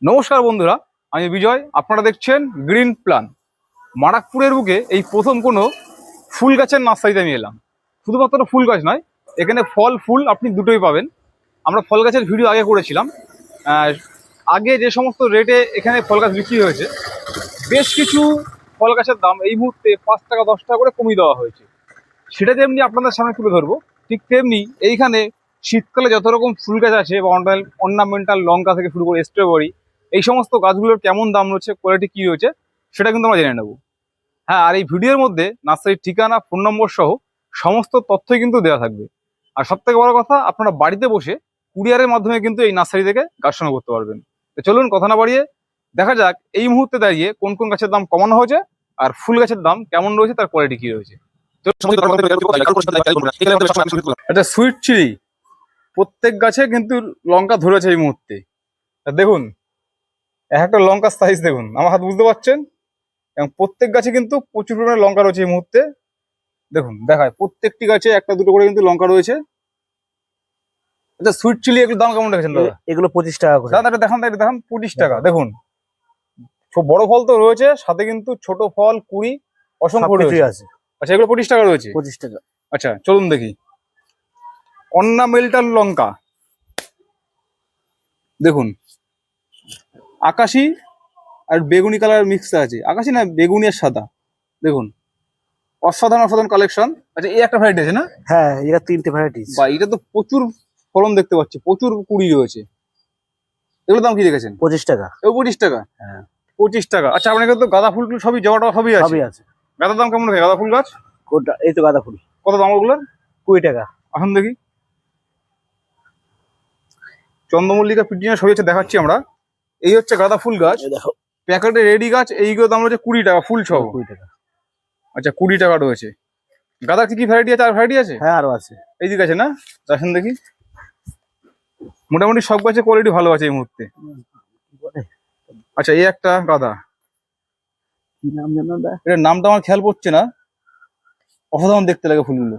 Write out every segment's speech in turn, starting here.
নমস্কার বন্ধুরা, আমি বিজয়। আপনারা দেখছেন গ্রিন প্ল্যান। মারাকপুরের বুকে এই প্রথম কোনো ফুল গাছের নার্সারিতে আমি এলাম। শুধুমাত্র ফুল গাছ নয়, এখানে ফল ফুল আপনি দুটোই পাবেন। আমরা ফল গাছের ভিডিও আগে করেছিলাম। আগে যে সমস্ত রেটে এখানে ফল গাছ বিক্রি হয়েছে, বেশ কিছু ফল গাছের দাম এই মুহূর্তে 5 টাকা 10 টাকা করে কমিয়ে দেওয়া হয়েছে। সেটা যেমনি আপনাদের সামনে তুলে ধরবো, ঠিক তেমনি এইখানে শীতকালে যত রকম ফুল গাছ আছে বা অর্নামেন্টাল লঙ্কা থেকে শুরু করে স্ট্রবেরি, এই সমস্ত গাছগুলোর কেমন দাম রয়েছে, কোয়ালিটি কী রয়েছে, সেটা কিন্তু আমরা জেনে নেব। হ্যাঁ, আর এই ভিডিওর মধ্যে নার্সারির ঠিকানা, ফোন নম্বর সহ সমস্ত তথ্যই কিন্তু দেওয়া থাকবে। আর সব থেকে বড় কথা, আপনারা বাড়িতে বসে কুরিয়ারের মাধ্যমে কিন্তু এই নার্সারি থেকে গাছ সংগ্রহ করতে পারবেন। তো চলুন কথা না বাড়িয়ে দেখা যাক এই মুহূর্তে দাঁড়িয়ে কোন কোন গাছের দাম কমানো হয়েছে আর ফুল গাছের দাম কেমন রয়েছে, তার কোয়ালিটি কী রয়েছে। এটা সুইট চিলি, প্রত্যেক গাছে কিন্তু লঙ্কা ধরেছে এই মুহূর্তে। দেখুন, একটা লঙ্কার সাইজ দেখুন, আমার হাত বুঝতে পারছেন। এবং প্রত্যেক গাছে কিন্তু প্রচুর পরিমাণে লঙ্কা রয়েছে এই মুহূর্তে। দেখুন, দেখায় প্রত্যেকটি গাছে একটা দুটো করে কিন্তু লঙ্কা রয়েছে। আচ্ছা, সুইট চিলি এগুলোর দাম কেমন রেখেছেন দাদা? এগুলো 25 টাকা করে। দাদা এটা দেখান, এটা দেখান। 25 টাকা। দেখুন, বড় ফল তো রয়েছে, সাথে কিন্তু ছোট ফল, কুড়ি, অসংখ্য রয়েছে। আছে। আচ্ছা, এগুলো 25 টাকা রয়েছে। 25 টাকা। আচ্ছা, চলুন দেখি। অর্নামেন্টাল লঙ্কা দেখুন, আকাশি আর বেগুনি কালার মিক্স আছে। আকাশি না, বেগুনি আর সাদা। দেখুন, অসাধারণ অসাধারণ কালেকশন। আচ্ছা, এই একটা ভ্যারাইটি আছে না? হ্যাঁ, এটা 3টে ভ্যারাইটিস। বা এটা তো প্রচুর ফলন দেখতে পাচ্ছি, প্রচুর কুড়ি রয়েছে। এগুলোর দাম কি রেখেছেন? 25 টাকা। 25 টাকা। হ্যাঁ, 25 টাকা। আচ্ছা, আপনার কাছে তো গাঁদা ফুল সবই, জবাটা সবই আছে। সবই আছে। গাঁদার দাম কেমন রেখে? গাঁদা ফুল গাছ কোনটা? এই তো গাঁদা ফুল। কত দাম ওগুলোর? 20 টাকা। এখন দেখি। চন্দ্রমল্লিকা, পিটিনা সবই আছে, দেখাচ্ছি আমরা। এই হচ্ছে গাঁদা ফুল গাছ, এই দেখো, প্যাকেটে রেডি গাছ। এইগুলো দাম রয়েছে 20 টাকা, ফুল সহ। 20 টাকা। আচ্ছা, 20 টাকা রয়েছে। গাঁদার কি কি ভ্যারাইটি আছে? আর ভ্যারাইটি আছে? হ্যাঁ, আরো আছে। এই দিকে আছে না? দেখেন দেখি। মোটামুটি সব গাছের কোয়ালিটি ভালো আছে এই মুহূর্তে। আচ্ছা, এই একটা গাঁদা, কি নাম জানো দা? এটার নামটা আমার খেয়াল পড়ছে না। অসাধারণ দেখতে লাগে ফুলগুলো।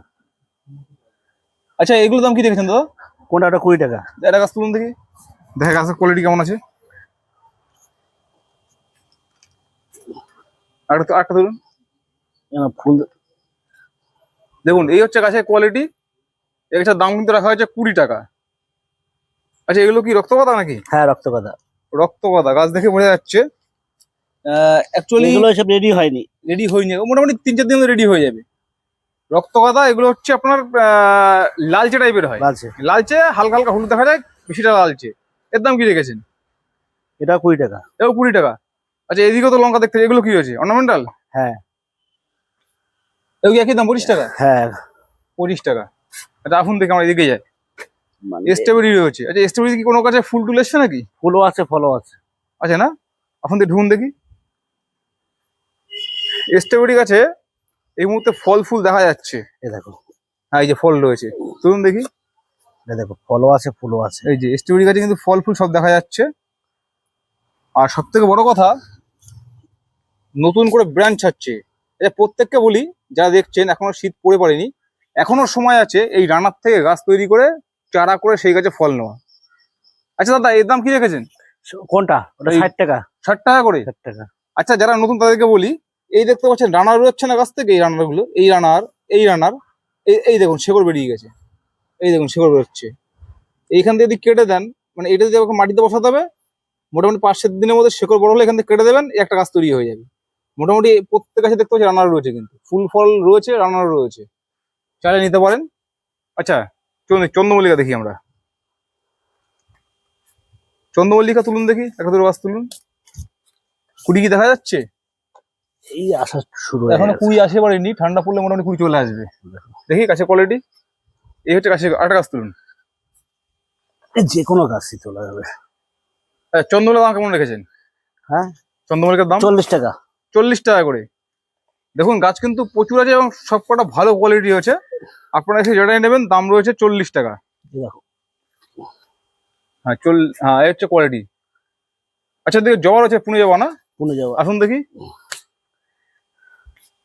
আচ্ছা, এগুলোর দাম কি রেখেছেন দাদা? কোনটা? ওটা 20 টাকা। একটা গাছ তুলুন দেখি, দেখা গাছের কোয়ালিটি কেমন আছে। একটা তুলুন। ফুল দেখুন, এই হচ্ছে গাছের কোয়ালিটি। এই গাছের দাম কিন্তু রাখা হয়েছে 20 টাকা। আচ্ছা, এগুলো কি রক্তগাঁদা নাকি? হ্যাঁ, রক্তগাঁদা। রক্তগাঁদা গাছ দেখে বোঝা যাচ্ছে। অ্যাকচুয়ালি এগুলো সব রেডি হয়নি। রেডি হয়নি, মোটামুটি 3-4 দিন রেডি হয়ে যাবে। রক্তগাঁদা এগুলো হচ্ছে আপনার লালচে টাইপের হয়। লালচে। লালচে হালকা হালকা হলুদ দেখা যায়, বেশিটা লালচে। এর দাম কি রেখেছেন? এটা 20 টাকা। এও 20 টাকা। আচ্ছা, এদিকেও তো লঙ্কা দেখতে, এগুলো কি হয়েছে? অর্নামেন্টাল? হ্যাঁ। এগুলো একই দাম 25 টাকা। হ্যাঁ, 25 টাকা। আচ্ছা, এখন দেখে আমরা এদিকে যাই। মানে স্ট্রবেরি রয়েছে। আচ্ছা, স্ট্রবেরি কি কোনো কাছে ফুল টুল এসছে নাকি? ফুলও আছে, ফলও আছে। আচ্ছা না, এখন দিয়ে ঢুকুন দেখি। স্ট্রবেরি গাছে এই মুহূর্তে ফল ফুল দেখা যাচ্ছে। এই দেখো, হ্যাঁ, এই যে ফল রয়েছে, তুলুন দেখি। এই দেখো, ফলও আছে, ফুলও আছে। এই যে স্ট্রবেরি গাছে কিন্তু ফল ফুল সব দেখা যাচ্ছে। আর সব থেকে বড় কথা, নতুন করে ব্রাঞ্চ ছাড়ছে। এটা প্রত্যেককে বলি, যারা দেখছেন এখনো শীত পড়ে পড়েনি, এখনো সময় আছে এই রানার থেকে গাছ তৈরি করে চারা করে সেই গাছে ফল নেওয়া। আচ্ছা দাদা, এর দাম কি রেখেছেন? কোনটা? ওটা 60 টাকা। 60 টাকা করে। 60 টাকা। আচ্ছা, যারা নতুন তাদেরকে বলি, এই দেখতে পাচ্ছেন রানার বেরোচ্ছে না গাছ থেকে? এই রানার গুলো, এই রানার, এই রানার, এই দেখুন শেকড় বেরিয়ে গেছে। এই দেখুন শেকড় বেরোচ্ছে। এইখান থেকে যদি কেটে দেন, মানে এটা যদি আমাকে মাটিতে বসাতে হবে, মোটামুটি 5-7 দিনের মধ্যে শেকড় বড় হলে এখান থেকে কেটে দেবেন, একটা গাছ তৈরি হয়ে যাবে। মোটামুটি প্রত্যেক গাছে দেখতে পাচ্ছি রানার রয়েছে, কিন্তু ফুল ফল রয়েছে, রানার রয়েছে, চাইলে নিতে পারেন। আচ্ছা, চন্দ্রমল্লিকা দেখি আমরা। চন্দ্রমল্লিকা তুলুন দেখি, একটা দুটো গাছ তুলুন। কুড়ি কি দেখা যাচ্ছে? এই আসা শুরু হয়ে এখনো গেছে। কুড়ি আসে পারেনি, ঠান্ডা পড়লে মোটামুটি কুড়ি চলে আসবে। দেখি গাছের কোয়ালিটি। এই হচ্ছে গাছের একটা গাছ তুলুন। যে কোনো গাছই তোলা যাবে। চন্দ্রমল্লিকার দাম কেমন রেখেছেন? হ্যাঁ, চন্দ্রমল্লিকার দাম 40 টাকা। 40 টাকা করে। দেখুন, গাছ কিন্তু প্রচুর আছে এবং সবকটা ভালো কোয়ালিটি হয়েছে। আপনারা এসে যেটাই নেবেন দাম রয়েছে 40 টাকা। এই দেখো, হ্যাঁ, হ্যাঁ, এই হচ্ছে কোয়ালিটি। আচ্ছা, দেখি জবা রয়েছে, পুনে জবা না? পুনে যাওয়া। আসুন দেখি।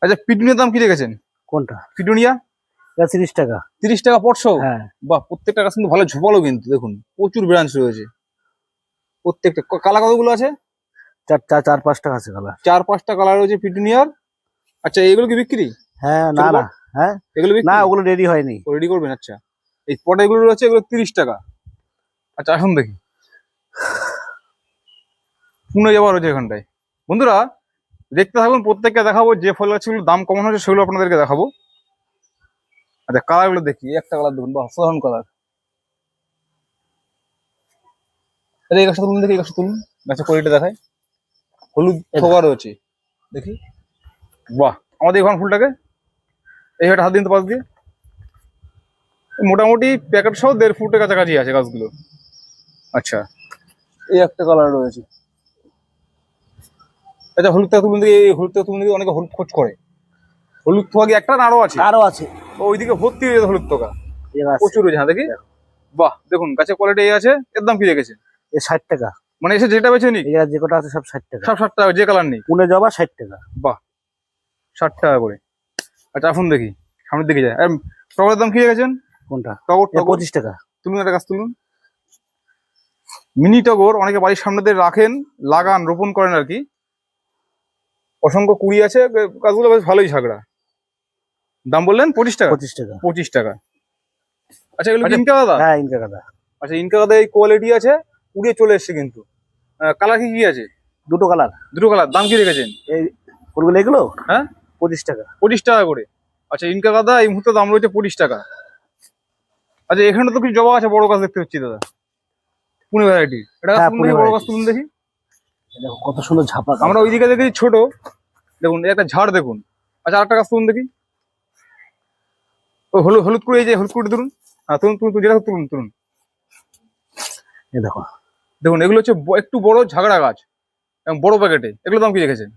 আচ্ছা, পিটুনিয়ার দাম কি রেখেছেন? কোনটা? পিটুনিয়া? এটা 30 টাকা। 30 টাকা পড়ছো? হ্যাঁ। বাহ, প্রত্যেকটা গাছ কিন্তু ভালো ঝোপালো, কিন্তু দেখুন প্রচুর ব্রাঞ্চ রয়েছে। প্রত্যেকটা কালার কতগুলো আছে? চার পাঁচটা আছে কালার। 4-5টা কালার রয়েছে পিটুনিয়ার। আচ্ছা এগুলো কি বিক্রি? হ্যাঁ, না ছোট না, হ্যাঁ এগুলো বিক্রি? না, ওগুলো রেডি হয়নি। রেডি করবেন? আচ্ছা এই পটা এগুলো রয়েছে, এগুলো 30 টাকা। আচ্ছা এখন দেখি পুনে যাওয়া রয়েছে এখানটায়। বন্ধুরা দেখতে থাকুন, প্রত্যেককে দেখাবো যে ফল গাছগুলোর দাম কমানো হচ্ছে সেগুলো আপনাদেরকে দেখাবো। আচ্ছা কালারগুলো দেখি, একটা কালার দেখুন, বা অসাধারণ কালার। এই গাছটা তুলুন দেখি, এই গাছটা তুলুন, গাছের কোয়ালিটি দেখায়। হলুদ থোকা রয়েছে দেখি, বাহ। আমাদের এখন ফুলটাকে এই হাতে হাত দিন তো পাশ দিয়ে, মোটামুটি প্যাকেট সহ 1.5 ফুটের কাছাকাছি আছে গাছগুলো। আচ্ছা এই একটা কালার রয়েছে। আচ্ছা হলুদ থেকে তুলুন দেখি, এই হলুদ থেকে তুলুন দেখি, অনেকে হলুদ খোঁজ করে। হলুদ থোকা কি একটা না আরো আছে? আরো আছে। ওইদিকে ভর্তি হয়ে যেত হলুদ থোকা, এই গাছ প্রচুর রয়েছে। হ্যাঁ দেখি, বাহ দেখুন গাছের কোয়ালিটি এই আছে। এর দাম কি রেখেছে? এ 60 টাকা। মানে এসে যেটা বেছে নিক, এই গাছ যে কটা আছে সব 60 টাকা। সব 60 টাকা, যে কালার নেই। পুনে জবা 60 টাকা। বাহ 60 টাকা করে। আচ্ছা এখন দেখি, সামনের দিকে যায়। টগরের দাম কি রেখেছেন? কোনটা? টগর, এ 25 টাকা। তুলুন একটা গাছ তুলুন। মিনি টগর অনেকে বাড়ির সামনে দিয়ে রাখেন, লাগান, রোপণ করেন আর কি। অসংখ্য কুড়ি আছে, গাছগুলো বেশ ভালোই ঝাগড়া। দাম বললেন 25 টাকা? 25 টাকা। 25 টাকা। আচ্ছা এগুলো ইনকা দাদা? হ্যাঁ, ইনকা গাদা। আচ্ছা ইনকা দাদা এই কোয়ালিটি আছে, কুড়িয়ে চলে এসছে কিন্তু। কালার কি কি আছে? দুটো কালার। দুটো কালার। দাম কি রেখেছেন? এই ফুলগুলো এগুলো হ্যাঁ 25 টাকা। 25 টাকা করে। আচ্ছা ইনকা দাদা এই মুহূর্তে দাম রয়েছে 25 টাকা। আচ্ছা এখানে তো কিছু জবা আছে, বড় গাছ দেখতে পাচ্ছি দাদা, পুনে ভ্যারাইটি। এটা হ্যাঁ, তুলুন পুনে দেখি, বড় গাছ varieties। তুলুন দেখি। দেখো কত সুন্দর ঝাপা গাছ। আমরা ওইদিকে দেখি ছোট, দেখুন এই একটা ঝাড় দেখুন। আচ্ছা আরেকটা গাছ তুলুন দেখি, ওই হলুদ হলুদ কুড়ি, এই যে হলুদ কুড়ি তুলুন। হ্যাঁ তুলুন তুলুন তুলুন, যেটা হোক তুলুন তুলুন। এই দেখো, দেখুন এগুলো হচ্ছে একটু বড় ঝাগড়া গাছ এবং বড় প্যাকেটে। এগুলো দাম কি রেখেছেন?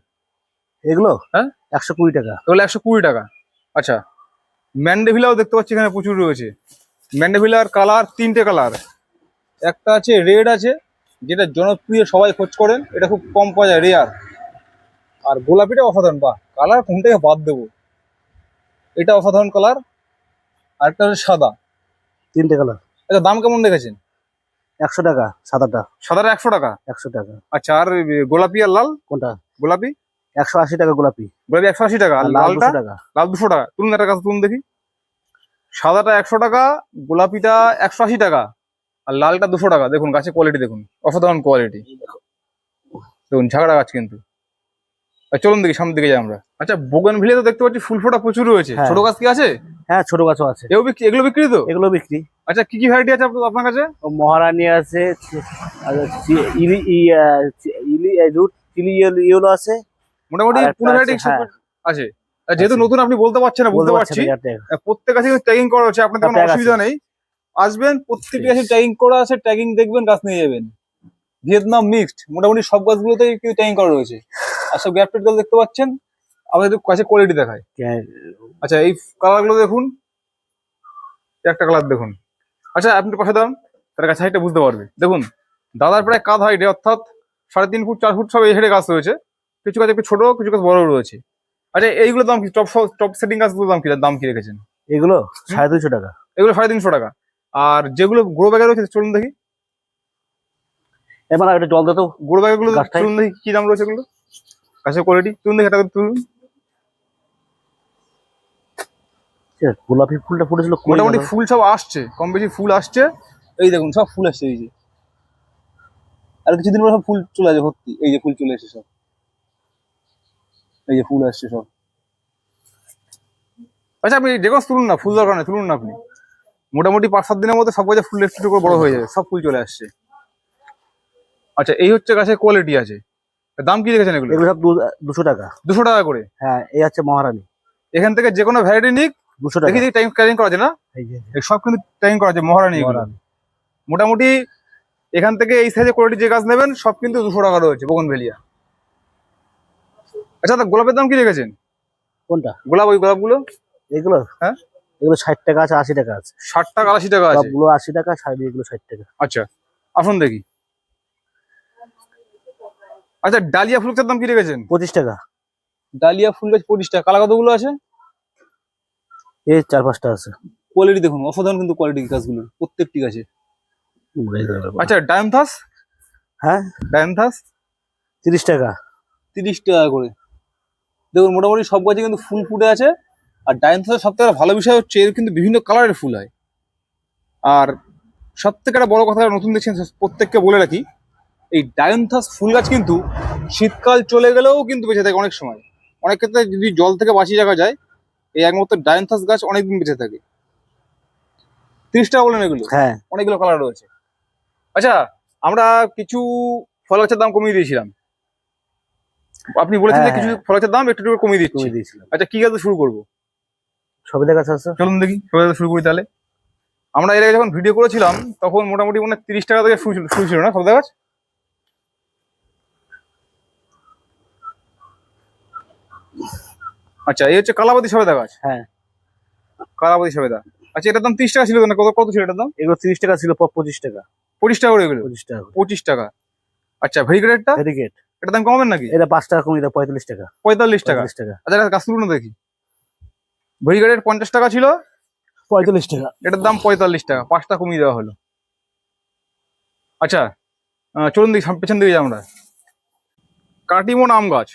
এগুলো হ্যাঁ 120 টাকা। এগুলো 120 টাকা। আচ্ছা ম্যান্ডেভিলাও দেখতে পাচ্ছি এখানে প্রচুর রয়েছে। ম্যান্ডেভিলার কালার 3টে কালার, একটা আছে রেড আছে, যেটা জনপ্রিয়, সবাই খোঁজ করেন, এটা খুব কম পাওয়া যায়, রেয়ার। আর গোলাপিটা অসাধারণ, বাহ কালার কোনটাকে বাদ দেবো, এটা অসাধারণ কালার। আর একটা হচ্ছে সাদা। 3টে কালার। আচ্ছা দাম কেমন রেখেছেন? 100 টাকা সাদাটা। সাদাটা 100 টাকা। 100 টাকা। আচ্ছা আর গোলাপি আর লাল? কোনটা? গোলাপি 180 টাকা গোলাপি। গোলাপি 180 টাকা। আর আর লাল লালটা? 200 টাকা। লাল 200 টাকা। তুলুন একটা কাছে তুলুন দেখি, সাদাটা 100 টাকা, গোলাপিটা 180 টাকা, আর লালটা 200 টাকা। দেখুন গাছের কোয়ালিটি দেখুন, অসাধারণ কোয়ালিটি। দেখুন ঝাগড়া গাছ কিন্তু। আর চলুন দেখি সামনের দিকে যাই আমরা। আচ্ছা বোগানভিলিয়া তো দেখতে পাচ্ছি ফুল ফোটা প্রচুর রয়েছে, হ্যাঁ। ছোট গাছ কি আছে? হ্যাঁ, ছোট গাছও আছে। এগুলো বিক্রি তো? এগুলো বিক্রি। আচ্ছা কি কি ভ্যারাইটি আছে আপনার কাছে? ও মহারানী আছে, আর ইলি ইলি রুট চিলি ইয়েলো আছে। মোটামুটি আর একটা পুরো ভ্যারাইটি আছে, হ্যাঁ। আছে। আর যেহেতু আছে। নতুন আপনি বলতে পারছেন না, বুঝতে বলতে পারছি, পারছি না, যাতে। প্রত্যেক গাছে ট্যাগিং করা হচ্ছে, আপনাদের কোনো tag আছে। অসুবিধা নেই। আসবেন, প্রত্যেকটি গাছে ট্যাগিং করা আছে, ট্যাগিং দেখবেন, গাছ নিয়ে যাবেন। ভিয়েতনাম মিক্সড, মোটামুটি সব গাছগুলোতেই কিন্তু ট্যাগিং করা রয়েছে। আর সব গ্যাপটেড গাছ দেখতে পাচ্ছেন। আমাদের একটু কাছে কোয়ালিটি দেখায়। আচ্ছা এই কালারগুলো দেখুন, একটা কালার দেখুন। আচ্ছা আপনি একটু পাশে দাঁড়ান, তার কাছে হাইটটা বুঝতে পারবে। দেখুন দাদার প্রায় কাঁধ হাইটে, অর্থাৎ 3.5 ফুট 4 ফুট সব এই হাইটে গাছ রয়েছে। কিছু গাছ একটু ছোট, কিছু গাছ বড় রয়েছে। আচ্ছা এইগুলোর দাম কি? টপ সেটিং গাছগুলোর দাম কি রেখেছেন? এগুলো 250 টাকা। এগুলো 350 টাকা। আর যেগুলো গ্রো ব্যাগে রয়েছে চলুন দেখি, এবার একটা জল দে তো। গ্রো ব্যাগগুলো গাছটায়। চলুন দেখি কি দাম রয়েছে এগুলো, গাছের কোয়ালিটি চলুন দেখি, এটা তুলুন। গোলাপি ফুলটা ফুটেছিল কই মোটামুটি গেল? ফুল সব আসছে, কম বেশি ফুল আসছে। এই দেখুন সব ফুল আসছে, এই যে। আর কিছুদিন পরে সব ফুল চলে আসবে ভর্তি, এই যে ফুল চলে এসেছে সব, এই যে ফুল আসছে সব। আচ্ছা আপনি যে গাছ তুলুন না, ফুল দরকার নেই, তুলুন না আপনি। মোটামুটি 5-7 দিনের মধ্যে সব গাছে ফুল একটু করে বড় হয়ে যাবে, সব ফুল চলে আসছে। আচ্ছা এই হচ্ছে গাছের কোয়ালিটি আছে। দাম কি রেখেছেন এগুলো? এগুলো সব 200 টাকা। 200 টাকা করে। হ্যাঁ, এই আছে মহারানী। এখান থেকে যে কোনো ভ্যারাইটি নিক, 200 টাকা। দেখি দেখি ট্যাগিং করা আছে না? এই যে এই সব কিন্তু ট্যাগিং করা আছে, মহারানী এগুলো। মহারানী। মোটামুটি এখান থেকে এই সাইজের কোয়ালিটি যে গাছ নেবেন সব কিন্তু 200 টাকা রয়েছে বোগানভেলিয়া। আচ্ছা তা গোলাপের দাম কি রেখেছেন? কোনটা? গোলাপ, ওই গোলাপগুলো? এগুলো? হ্যাঁ এগুলো 60 টাকা আছে, 80 টাকা আছে। 60 টাকা 80 টাকা আছে। সবগুলো 80 টাকা, শাড়ি এগুলো 60 টাকা। আচ্ছা আসুন দেখি। আচ্ছা ডালিয়া ফুল গাছের দাম কি রেখেছেন? 25 টাকা। ডালিয়া ফুল গাছ 25 টাকা। কালা কতগুলো আছে? এই 4-5টা আছে। কোয়ালিটি দেখুন, অসাধারণ কিন্তু কোয়ালিটি গাছগুলোর প্রত্যেকটি গাছে। আচ্ছা ডায়ান্থাস? হ্যাঁ ডায়ান্থাস 30 টাকা। 30 টাকা করে। দেখুন মোটামুটি সব গাছে কিন্তু ফুল ফুটে আছে। আর ডায়ান্থাসের সব থেকে ভালো বিষয় হচ্ছে এর কিন্তু বিভিন্ন কালারের ফুল হয়। আর সব থেকে একটা বড় কথা নতুন দেখছেন প্রত্যেককে বলে রাখি, এই ডায়ান্থাস ফুল গাছ কিন্তু শীতকাল চলে গেলেও কিন্তু বেঁচে থাকে অনেক সময়। অনেক ক্ষেত্রে যদি জল থেকে বাঁচিয়ে রাখা যায়, এই একমাত্র ডায়ান্থাস গাছ অনেকদিন বেঁচে থাকে। 30 টাকা বলেন এগুলো? হ্যাঁ অনেকগুলো কালার রয়েছে। আচ্ছা, আমরা কিছু ফল গাছের দাম কমিয়ে দিয়েছিলাম, আপনি বলেছেন যে হ্যাঁ, কিছু হ্যাঁ। ফল গাছের দাম একটু একটু করে কমিয়ে দিচ্ছি। কমিয়ে দিয়েছিলাম। আচ্ছা, কি গাছ দিয়ে শুরু করবো? সবেদা গাছ আছে। চলুন দেখি সবাই শুরু করি তাহলে। আমরা এর আগে যখন ভিডিও করেছিলাম তখন মোটামুটি 30 টাকা থেকে শুরু ছিল না সবেদা গাছ? আচ্ছা, এই হচ্ছে কালাবাদী সবেদা গাছ। হ্যাঁ কালাবাদী সবেদা। আচ্ছা, এটার দাম 30 টাকা ছিল না? কত কত ছিল এটার দাম? এগুলো 30 টাকা ছিল, 25 টাকা। 25 টাকা করে এগুলো? 25 টাকা। 25 টাকা। আচ্ছা, ভেরিগেটটা? ভেরিগেট এটার দাম কমাবেন নাকি? এটা 5 টাকা কমিয়ে দাও, 45 টাকা। 45 টাকা। 45 টাকা। আচ্ছা, গাছ তুলুন দেখি। ভেরিগেটের 50 টাকা ছিল, 45 টাকা। এটার দাম 45 টাকা, 5 টাকা কমিয়ে দেওয়া হলো। আচ্ছা, চলুন দেখি পেছন দিকে যাই আমরা। কাটিমন আম গাছ।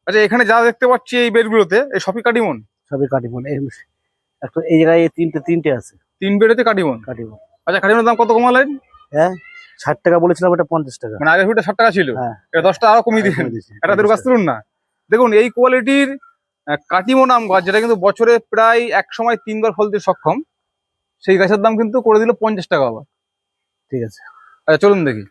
আচ্ছা, এখানে যা দেখতে পাচ্ছি এই বেডগুলোতে এই সবই কাটিমন? সবই কাটিমন। একটা এই জায়গায় তিনটে আছে। 3 বেডেতে কাটিমন? কাটিমন। আচ্ছা, কাটিমনের দাম কত কমালেন? হ্যাঁ 60 টাকা বলেছিলাম, এটা 50 টাকা। মানে আগের ভিডিওটা 60 টাকা ছিল, হ্যাঁ এটা 10 টাকা আরো কমিয়ে দিয়েছেন। এটা দুটো গাছ তুলুন না। দেখুন এই কোয়ালিটির কাটিমন আম গাছ, যেটা কিন্তু বছরে প্রায় এক সময় 3 বার ফল দিতে সক্ষম, সেই গাছের দাম কিন্তু করে দিল 50 টাকা আবার। ঠিক আছে। আচ্ছা, চলুন দেখি।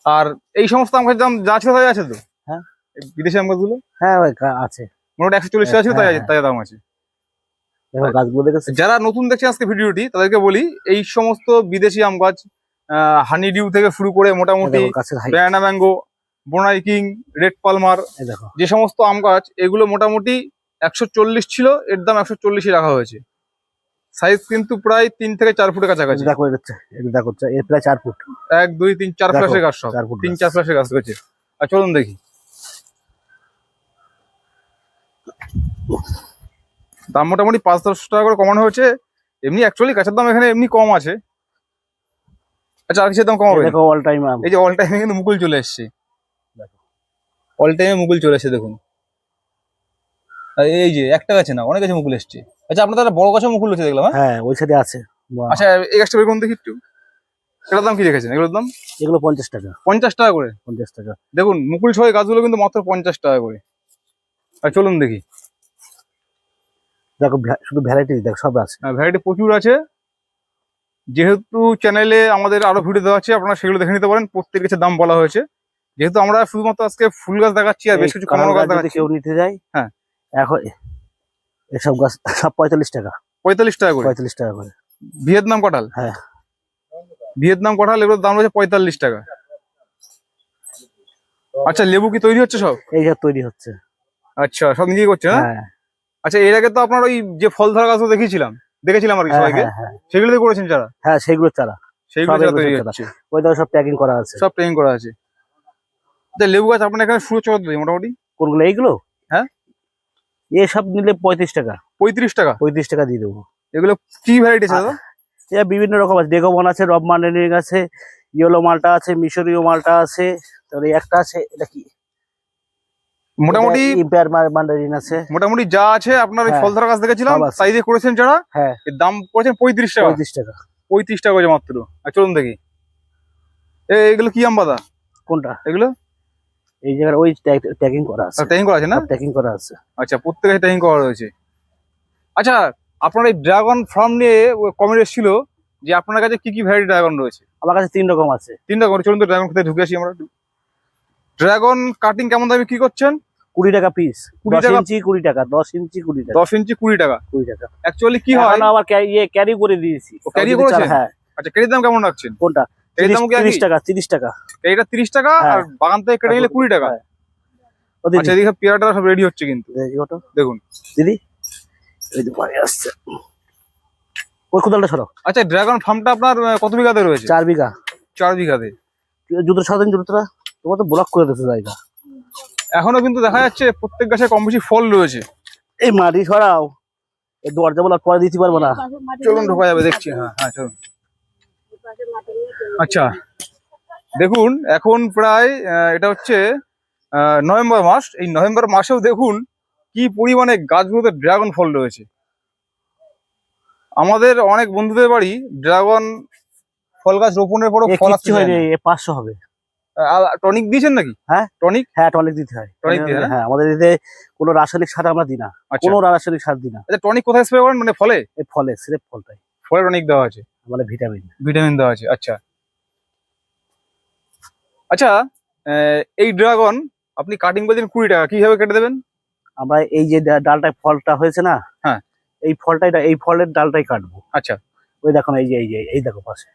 আর এই সমস্ত আম গাছের দাম যা আছে তাই আছে তো? হ্যাঁ এই বিদেশি আম গাছগুলো হ্যাঁ ওই আছে। মোটামুটি 140 টাকা ছিল, তাই হ্যাঁ, তাই দাম আছে। দেখো গাছগুলো দেখেছো? যারা নতুন দেখছে আজকে ভিডিওটি তাদেরকে বলি, এই সমস্ত বিদেশি আম গাছ হানি ডিউ থেকে শুরু করে মোটামুটি দেখো গাছের height. Banana mango, bonsai king, red palmer, এই দেখো যে সমস্ত আম গাছ এগুলো মোটামুটি 140 ছিল, এর দাম 140ই রাখা হয়েছে। সাইজ কিন্তু প্রায় 3 থেকে 4 ফুটের কাছাকাছি। দেখো এটা দেখো, এর প্রায় 4 ফুট। 1 2 3 4 দেখো, ফ্ল্যাশের গাছ সব, 4 ফুট 3 4 ফ্ল্যাশের গাছ রয়েছে। আর চলুন দেখি। দাম মোটামুটি 5-10 টাকা করে কমানো হয়েছে। এমনি অ্যাকচুয়ালি গাছের দাম এখানে এমনি কম আছে। আচ্ছা, আর কিসের দাম কমাবে? দেখো অল টাইম আম। এই যে অল টাইমে কিন্তু মুকুল চলে এসছে, অল টাইমে মুকুল চলে এসছে দেখুন। আর এই যে একটা গাছে না, অনেক গাছে মুকুল এসছে। আচ্ছা, আপনার তাহলে বড় গাছে মুকুল হচ্ছে দেখলাম। হ্যাঁ ওই সাইডে আছে। বাহ। আচ্ছা, এই গাছটা বের করুন দেখি একটু। এটার দাম কি রেখেছেন এগুলোর দাম? এগুলো 50 টাকা। 50 টাকা করে। 50 টাকা। দেখুন মুকুল সহ এই গাছগুলো কিন্তু মাত্র 50 টাকা করে। আর চলুন দেখি। দেখো শুধু ভ্যারাইটি দেখো, সব আছে। ভ্যারাইটি প্রচুর আছে। যেহেতু চ্যানেলে আমাদের আরো ভিডিও দেওয়া আছে, আপনারা সেগুলো দেখে নিতে পারেন। প্রত্যেক গাছের দাম বলা হয়েছে। যেহেতু আমরা শুধুমাত্র আজকে ফুল গাছ দেখাচ্ছি আর বেশ কিছু কমন গাছ যদি দেখাচ্ছি। কেউ নিতে যায়, হ্যাঁ এখন এসব গাছ সব 45 টাকা। 45 টাকা করে। 45 টাকা করে। ভিয়েতনাম কাঁঠাল? হ্যাঁ ভিয়েতনাম কাঁঠাল এগুলোর দাম রয়েছে 45 টাকা। আচ্ছা, লেবু কি তৈরি হচ্ছে সব? এই সব তৈরি হচ্ছে। আচ্ছা, সব নিজেই করছে না? হ্যাঁ আচ্ছা, এর আগে তো আপনার ওই যে ফল ধরা গাছও দেখেছিলাম আর কি হ্যাঁ সবাইকে, হ্যাঁ হ্যাঁ সেগুলো দিয়ে করেছেন যারা? হ্যাঁ সেইগুলো চারা। সেইগুলো সব যারা এগুলো তৈরি চারা। হচ্ছে, ওই দেখো সব প্যাকিং করা আছে। সব ট্রেনিং করা আছে। আচ্ছা, লেবু গাছ আপনার এখানে শুরু চলে দেয় মোটামুটি? কোনগুলো? এইগুলো? হ্যাঁ, এসব নিলে 35 টাকা। 35 টাকা? 35 টাকা দিয়ে দেবো। এগুলো কি ভ্যারাইটি আছে দাদা? এটা বিভিন্ন রকম আছে, ডেকোমন আছে, রব মান্ডারিন আছে, ইয়েলো মালটা আছে, মিশরীয় মালটা আছে, তারপরে একটা আছে এটা কি মোটামুটি ইম্পেয়ার মান্ডারিন আছে। মোটামুটি যা আছে আপনার ওই হ্যাঁ, ফল ধরা গাছ দেখেছিলাম সব আছে। তাই দিয়ে করেছেন যারা, হ্যাঁ এর দাম করেছেন 35 টাকা। 35 টাকা। 35 টাকা করেছে মাত্র। আর চলুন দেখি। এগুলো কি আম দাদা? কোনটা? এগুলো এই জায়গায় ওই ট্যাগিং করা আছে। ট্রেনিং করা আছে না? ট্যাগিং করা আছে। আচ্ছা, প্রত্যেকে ট্রেনিং করা রয়েছে। আচ্ছা, আপনার এই ড্রাগন ফার্ম নিয়ে কমেন্ট এসেছিল যে আপনার কাছে কি কি ভ্যারাইটি ড্রাগন রয়েছে? আমার কাছে 3 রকম আছে। 3 রকম। চলুন তো ড্রাগন খেতে ঢুকে আসি আমরা। ড্রাগন কাটিং কেমন দামে কি করছেন? 20 টাকা পিস। 20 10 টাকা? ইঞ্চি 20 টাকা। 10 ইঞ্চি 20 টাকা। 10 ইঞ্চি 20 টাকা। 20 টাকা। অ্যাকচুয়ালি কি হয়? এখন আবার ক্যারি করে দিয়েছি। ক্যারি যদি করেছেন? চান, হ্যাঁ। আচ্ছা, কেজির দাম কেমন রাখছেন? কোনটা? এর দাম কি 30 টাকা। 30 টাকা। এটা 30 টাকা হ্যাঁ। আর বাগান থেকে কেটে গেলে 20 টাকা। হ্যাঁ। ও দিদি, আচ্ছা, এদিকে পেয়ারাটা সব রেডি হচ্ছে কিন্তু এই ওটা দেখুন। দিদি এই যে পরে আসছে। ওই কোদালটা সরো। আচ্ছা, ড্রাগন ফার্মটা আপনার কত বিঘাতে রয়েছে? 4 বিঘা। 4 বিঘাতে। জুতো সারাদিন জুতোটা তোমার তো ব্লক করে দিতে জায়গা। এখনো কিন্তু দেখা যাচ্ছে প্রত্যেক গাছে কম বেশি ফল রয়েছে। এই মাটি সরাও, এই দরজা বলার পরে দিতে পারবো না। চলুন ঢোকা যাবে, দেখছি। হ্যাঁ হ্যাঁ, চলুন। আচ্ছা, দেখুন এখন প্রায় এটা হচ্ছে নভেম্বর মাস। এই নভেম্বর মাসেও দেখুন কি পরিমাণে গাছগুলোতে ড্রাগন ফল রয়েছে। আমাদের অনেক বন্ধুদের বাড়ি ড্রাগন ফল গাছ রোপণের পরও ফল আসতে কিচ্ছু চায় হয়নি, না। 500 হবে। টনিক দিয়েছেন নাকি? হ্যাঁ টনিক হ্যাঁ, টনিক দিতে হয়। টনিক দিয়ে, হ্যাঁ? হ্যাঁ, আমাদের এতে কোনো রাসায়নিক সার আমরা দিই না, আচ্ছা কোনো রাসায়নিক সার দিই না। আচ্ছা, টনিক কোথায় স্প্রে করেন, মানে ফলে? এই ফলে, স্রেফ ফলটাই, ফলে টনিক দেওয়া আছে, মানে ভিটামিন। ভিটামিন দেওয়া আছে। আচ্ছা আচ্ছা, এই ড্রাগন আপনি কাটিং বলছেন 20 টাকা, কিভাবে কেটে দেবেন? আমরা এই যে ডালটায় ফলটা হয়েছে না, হ্যাঁ, এই ফলটাই, এই ফলের ডালটাই কাটবো। আচ্ছা, ওই দেখুন, এই দেখো পাশে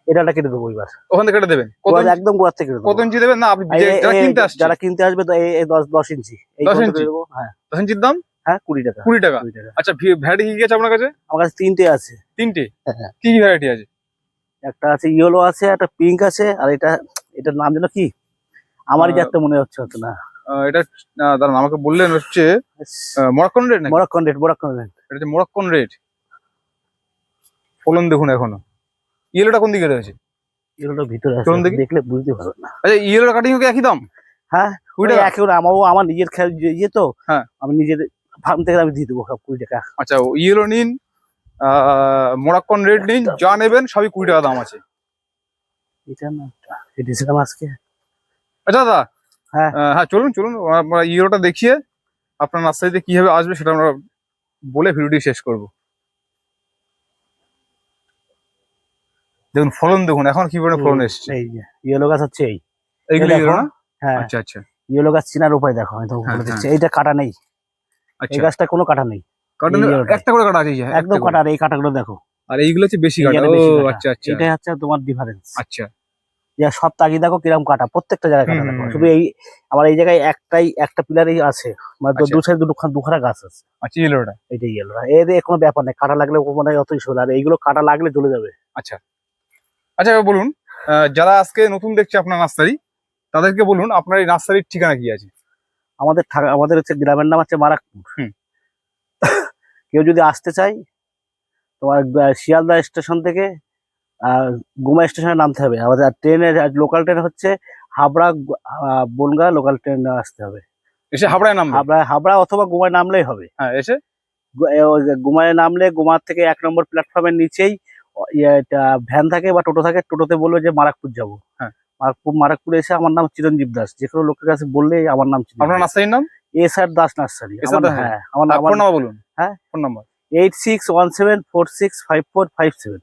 এই ডালটা কেটে দেবো এবার। ওখান থেকে কেটে দেবেন? একদম গোড়ার থেকে কেটে দেবো। কত ইঞ্চি দেবেন? না আপনি যারা কিনতে আসছে, যারা কিনতে আসবে তো এই 10 ইঞ্চি, এই 10 পর্যন্ত ইঞ্চি? কেটে দেবো। হ্যাঁ 10 ইঞ্চির দাম? হ্যাঁ, 20 টাকা। 20 টাকা। 20 টাকা। আচ্ছা, ভ্যারাইটি কি কি আছে আপনার কাছে? আমার কাছে 3টে আছে। 3টে? হ্যাঁ, কি কি ভ্যারাইটি আছে? একটা আছে ইয়েলো আছে, একটা পিঙ্ক আছে, আর এটার নাম যেন কি, আমারই যাতে মনে হচ্ছে হতো না। এটা দাঁড়ান, আমাকে বললেন হচ্ছে মরক্কন রেড নাকি? Moroccan red, Moroccan red. এটা হচ্ছে মরক্কন রেড। ফলন দেখুন এখনো। ইয়েলোটা কোন দিকে রয়েছে? ইয়েলোটা ভিতরে আছে, চলুন দেখি। দেখলে বুঝতে পারবে না। আচ্ছা, ইয়েলোটা কাটিং কি একই দাম? হ্যাঁ, 20 টাকা? একেবারে আমার নিজের খেয়াল ইয়ে তো, হ্যাঁ, আমি নিজের ফার্ম থেকে আমি দিয়ে দেবো সব 20 টাকা। আচ্ছা, ইয়েলো নিন, মরক্কন রেড নিন, যা নেবেন সবই 20 টাকা দাম আছে। এটা না, এটা দিয়েছিলাম আজকে। আচ্ছা দাদা, হ্যাঁ হ্যাঁ চলুন চলুন, আমরা ইয়েলোটা দেখিয়ে আপনার নার্সারিতে কিভাবে আসবে সেটা আমরা বলে ভিডিওটি শেষ করব। দেখুন ফলন দেখুন এখন কি পরিমাণে ফলন এসছে। এই যে ইয়েলো গাছ হচ্ছে এইগুলো দেখো। ইয়েলো না? হ্যাঁ, আচ্ছা আচ্ছা ইয়েলো গাছ চিনার উপায় দেখো, আমি তো হ্যাঁ, বলে দিচ্ছি। এইটা কাটা নেই, এই আচ্ছা, গাছটা কোনো কাটা নেই। কাটা এই ইয়েলোটাই। একটা করে কাটা আছে, এই যে, একদম একটা করে। কাটা নেই, এই কাটাগুলো দেখো। আর এইগুলো হচ্ছে বেশি কাটা। এইখানে ও বেশি কাটা। আচ্ছা আচ্ছা এটাই হচ্ছে তোমার ডিফারেন্স। আচ্ছা। সব তাগিয়ে দেখো কিরকম কাটা, প্রত্যেকটা জায়গায় কাটা হুম, দেখো। হুম, শুধু এই আমার এই জায়গায় একটা পিলারই আছে, মানে আচ্ছা। দু সাইড দুখানা গাছ আছে। আচ্ছা, ইয়েলোটা। এইটা ইয়েলো, এর কোনো ব্যাপার নেই, কাটা লাগলে মানে অতই শোল, আর এইগুলো কাটা লাগলে চলে যাবে। আচ্ছা আচ্ছা, এবার বলুন যারা আজকে নতুন দেখছে আপনার নার্সারি, তাদেরকে বলুন আপনার এই নার্সারির ঠিকানা কি আছে? আমাদের হচ্ছে গ্রামের নাম হচ্ছে মারাকপুর। হুম। কেউ যদি আসতে চাই, তোমার শিয়ালদা স্টেশন থেকে গুমা স্টেশনে নামতে হবে। আমাদের ট্রেনের লোকাল ট্রেন হচ্ছে হাবড়া, বনগাঁ লোকাল ট্রেন আসতে হবে। এসে হাবড়ায় নামবে? হাবড়া অথবা গুমায় নামলেই হবে। হ্যাঁ, এসে গুমায় নামলে গুমার থেকে 1 নম্বর প্ল্যাটফর্মের নিচেই ভ্যান থাকে বা টোটো থাকে, টোটোতে বলবে যে মারাকপুর যাবো। হ্যাঁ, মারাকপুরে এসে আমার নাম চিরঞ্জীব দাস, যে কোনো লোকের কাছে বললেই আমার নাম আপনার নার্সারির নাম? SR Das nursery. হ্যাঁ, ফোন নাম্বার বলুন। হ্যাঁ, ফোন নাম্বার? 8617465457।